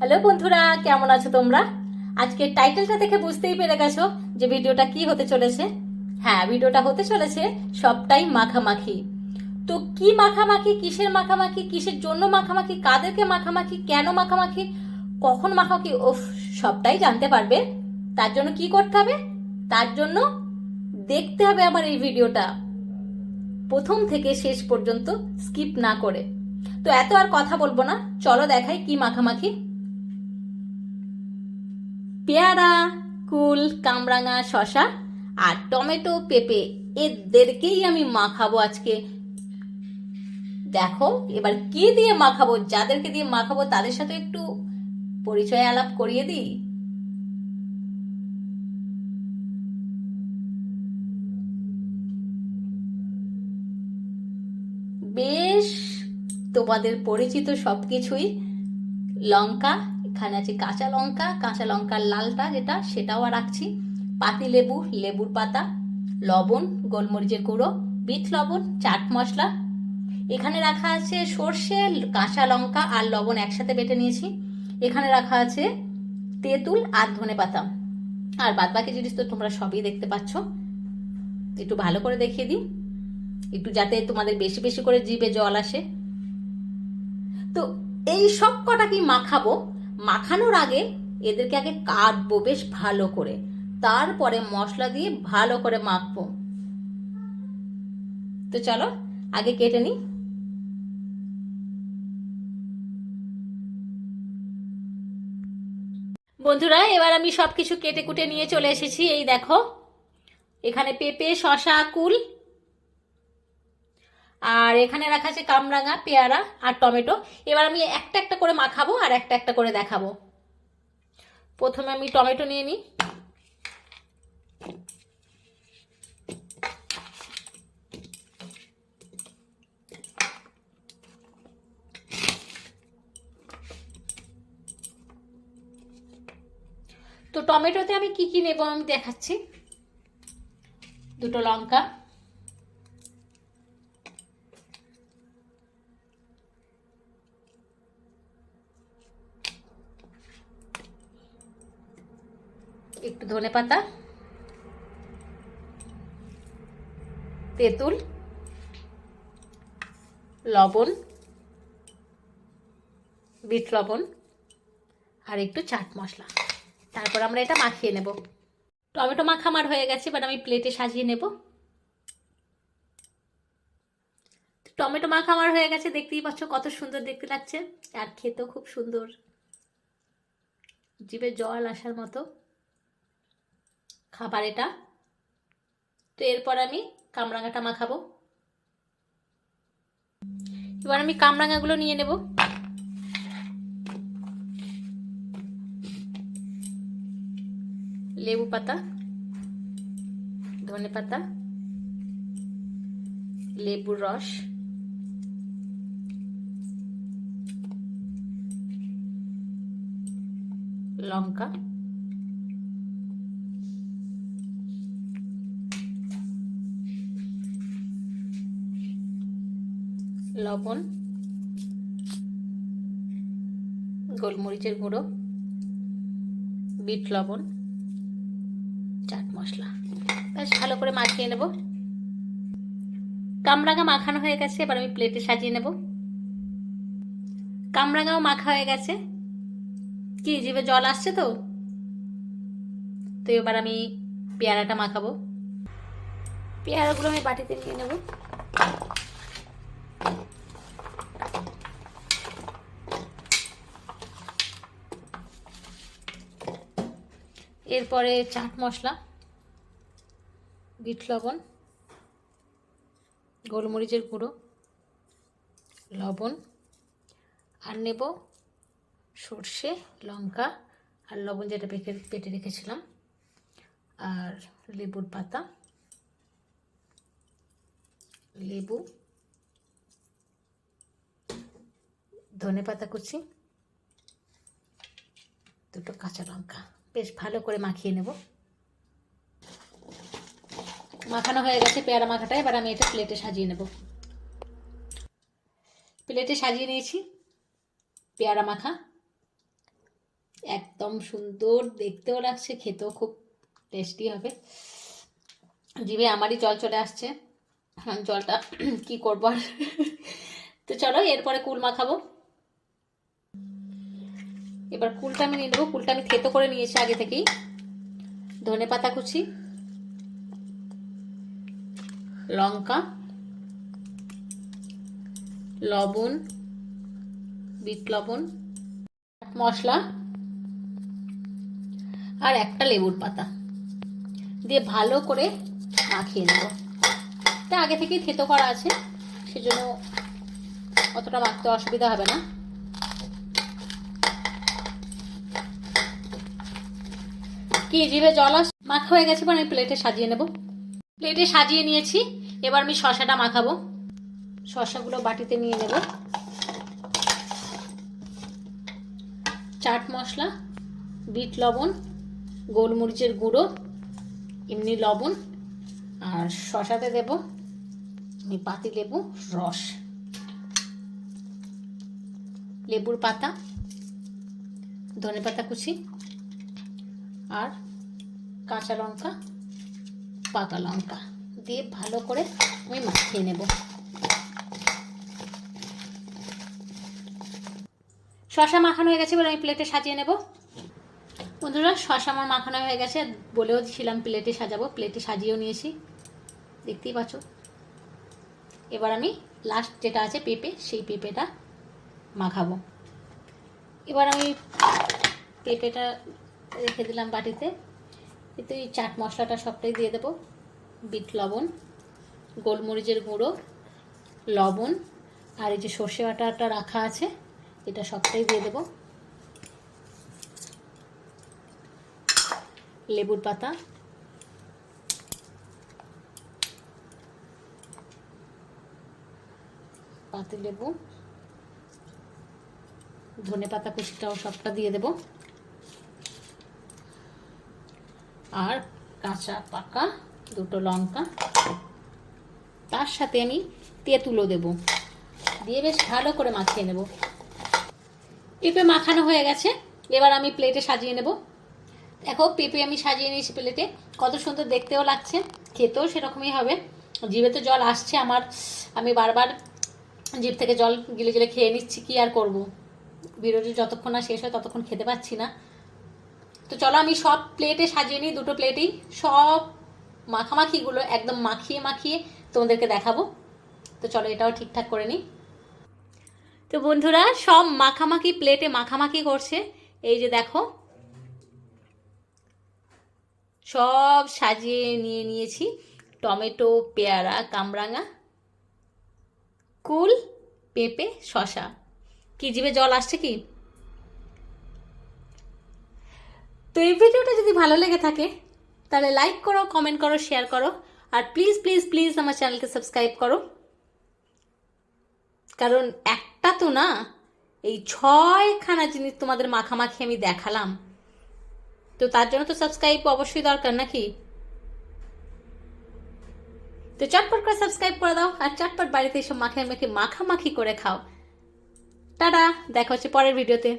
Hello বন্ধুরা, কেমন আছো তোমরা? আজকে টাইটেলটা দেখে বুঝতেই পেরে গেছো যে ভিডিওটা কি হতে চলেছে। হ্যাঁ, ভিডিওটা হতে চলেছে সবটাই মাখামাখি। তো কি মাখামাখি, কিসের মাখামাখি, কিসের জন্য মাখামাখি, কাদেরকে মাখামাখি, কেন মাখামাখি, কখন মাখামাখি, ওফ, সবটাই জানতে পারবে। তার জন্য কি করতে হবে? তার জন্য দেখতে হবে আমার এই ভিডিওটা প্রথম থেকে শেষ পর্যন্ত স্কিপ না করে। তো এত আর কথা বলবো না, চলো দেখাই কি মাখামাখি। পেয়ারা, কুল, কামরাঙা, শশা আর টমেটো, পেঁপে, এদেরকেই আমি মাখাবো আজকে। দেখো এবার কি দিয়ে মাখাবো, যাদেরকে দিয়ে মাখাবো তাদের সাথে একটু পরিচয় আলাপ করিয়ে দিই। বেশ তোমাদের পরিচিত সবকিছুই। লঙ্কা, এখানে আছে কাঁচা লঙ্কা, কাঁচা লঙ্কার লালটা যেটা সেটাও রাখছি, পাতি লেবু, লেবুর পাতা, লবণ, গোলমরিচের গুঁড়ো, বিট লবণ, চাট মশলা। এখানে রাখা আছে সর্ষে, কাঁচা লঙ্কা আর লবণ একসাথে বেটে নিয়েছি। এখানে রাখা আছে তেঁতুল আর ধনেপাতা। আর বাদ বাকি জিনিস তো তোমরা সবই দেখতে পাচ্ছ। একটু ভালো করে দেখিয়ে দিই, একটু যাতে তোমাদের বেশি বেশি করে জিভে জল আসে। তো এই সব কটা কি মাখাবো, মাখানোর আগে এদেরকে আগে কাটবো বেশ ভালো করে, তারপরে মশলা দিয়ে ভালো করে মাখবো। তো চলো আগে কেটে নিই। বন্ধুরা, এবার আমি সবকিছু কেটে কুটে নিয়ে চলে এসেছি। এই দেখো, এখানে পেঁপে, শসা, কুল, আর এখানে রাখা আছে কামরাঙা, পেয়ারা আর টমেটো। এবার আমি একটা একটা করে মাখাবো আর একটা একটা করে দেখাবো। প্রথমে আমি টমেটো নিয়ে নিই। তো টমেটোতে আমি কি কি নেব আমি দেখাচ্ছি। দুটো লঙ্কা, একটু ধনেপাতা, তেঁতুল, লবণ, বিট লবণ আর একটু চাট মশলা। তারপর আমরা এটা মাখিয়ে নেব। টমেটো মাখা আমার হয়ে গেছে, এবার আমি প্লেটে সাজিয়ে নেব। টমেটো মাখা আমার হয়ে গেছে, দেখতেই পাচ্ছ কত সুন্দর দেখতে লাগছে, আর খেতেও খুব সুন্দর, জিভে জল আসার মতো খাবার এটা। তো এরপর আমি কামরাঙাটা মাখাবো। এবার আমি কামরাঙাগুলো নিয়ে নেব। লেবু পাতা, ধনে পাতা, লেবুর রস, লঙ্কা, লবণ, গোলমরিচের গুঁড়ো, বিট লবণ, চাট মশলা। বেশ ভালো করে মাখিয়ে নেব। কামরাঙা মাখানো হয়ে গেছে, এবার আমি প্লেটে সাজিয়ে নেব। কামরাঙাও মাখা হয়ে গেছে। কি জিভে জল আসছে তো? তো এবার আমি পেয়ারাটা মাখাবো। পেয়ারাগুলো আমি বাটিতে নিয়ে নেব। এরপরে চাট মশলা, বিট লবণ, গোলমরিচের গুঁড়ো, লবণ, আর নেব সর্ষে, লঙ্কা আর লবণ যেটা পেটে রেখেছিলাম, আর লেবুর পাতা, লেবু, ধনে পাতা কুচি, দুটো কাঁচা লঙ্কা। বেশ ভালো করে মাখিয়ে নেব। মাখানো হয়ে গেছে পেয়ারা মাখাটা, এবার আমি এটা প্লেটে সাজিয়ে নেব। প্লেটে সাজিয়ে নিয়েছি পেয়ারা মাখা। একদম সুন্দর দেখতেও লাগছে, খেতেও খুব টেস্টি হবে। জিভে আমারই জল চলে আসছে, জলটা কি করবো আর। তো চলো এরপরে কুল মাখাবো। এবার কুলটা আমি নিয়ে নেবো। কুলটা আমি থেতো করে নিয়েছি আগে থেকেই। ধনেপাতা কুচি, লঙ্কা, লবণ, বিট লবণ, মশলা আর একটা লেবুর পাতা দিয়ে ভালো করে মাখিয়ে নেব। এটা আগে থেকেই থেতো করা আছে, সেজন্য অতটা মাখতে অসুবিধা হবে না। কি জিভে জল আস, মাখা হয়ে গেছে, আমি প্লেটে সাজিয়ে নেব। প্লেটে সাজিয়ে নিয়েছি, এবার আমি শসাটা মাখাবো। শসাগুলো বাটিতে নিয়ে নেব। চাট মশলা, বিট লবণ, গোলমরিচের গুঁড়ো, এমনি লবণ, আর শসাতে দেব আমি পাতিলেবু রস, লেবুর পাতা, ধনেপাতা কুচি আর কাঁচা লঙ্কা, পাকা লঙ্কা দিয়ে ভালো করে আমি মাখিয়ে নেব। শসা মাখানো হয়ে গেছে, এবার আমি প্লেটে সাজিয়ে নেব। বন্ধুরা, শসা আমার মাখানো হয়ে গেছে, বলেও ছিলাম প্লেটে সাজাবো, প্লেটে সাজিয়েও নিয়েছি, দেখতেই পাচ্ছ। এবার আমি লাস্ট যেটা আছে পেঁপে, সেই পেঁপেটা মাখাবো। এবার আমি পেঁপেটা রেখে দিলাম বাটিতে। এতে এই চাট মশলাটা সবটাই দিয়ে দেবো। বিট লবণ, গোলমরিচের গুঁড়ো, লবণ আর এই যে সর্ষে বাটাটা রাখা আছে, এটা সবটাই দিয়ে দেবো। লেবুর পাতা, পাতিলেবু, ধনেপাতা কুচিটাও সবটা দিয়ে দেব, আর কাঁচা পাকা দুটো লঙ্কা, তার সাথে আমি তেঁতুলও দেব, দিয়ে বেশ ভালো করে মাখিয়ে নেব। পেঁপে মাখানো হয়ে গেছে, এবার আমি প্লেটে সাজিয়ে নেব। দেখো পেঁপে আমি সাজিয়ে নিয়েছি প্লেটে, কত সুন্দর দেখতেও লাগছে, খেতেও সেরকমই হবে। জিভে তো জল আসছে আমার, আমি বারবার জিভ থেকে জল গিলে গিলে খেয়ে নিচ্ছি, কি আর করব। ভিডিওটি যতক্ষণ না শেষ হয় ততক্ষণ খেতে পাচ্ছি না। তো চলো আমি সব প্লেটে সাজিয়ে নিই, দুটো প্লেটেই সব মাখামাখিগুলো একদম মাখিয়ে মাখিয়ে তোমাদেরকে দেখাবো। তো চলো এটাও ঠিকঠাক করে নিই। তো বন্ধুরা, সব মাখামাখি প্লেটে মাখামাখি করছে, এই যে দেখো সব সাজিয়ে নিয়ে নিয়েছি। টমেটো, পেয়ারা, কামরাঙা, কুল, পেঁপে, শসা। কি জিভে জল আসছে কি? তো এই ভিডিওটা যদি ভালো লেগে থাকে তাহলে লাইক করো, কমেন্ট করো, শেয়ার করো, আর প্লিজ প্লিজ প্লিজ আমার চ্যানেলকে সাবস্ক্রাইব করো। কারণ একটা তো না, এই 6খানা জিনিস তোমাদের মাখামাখি আমি দেখালাম, তো তার জন্য তো সাবস্ক্রাইব অবশ্যই দরকার নাকি? তো চটপট করে সাবস্ক্রাইব করে দাও, আর চটপট বাড়িতে এসব মাখামাখি করে খাও। টাটা, দেখা হচ্ছে পরের ভিডিওতে।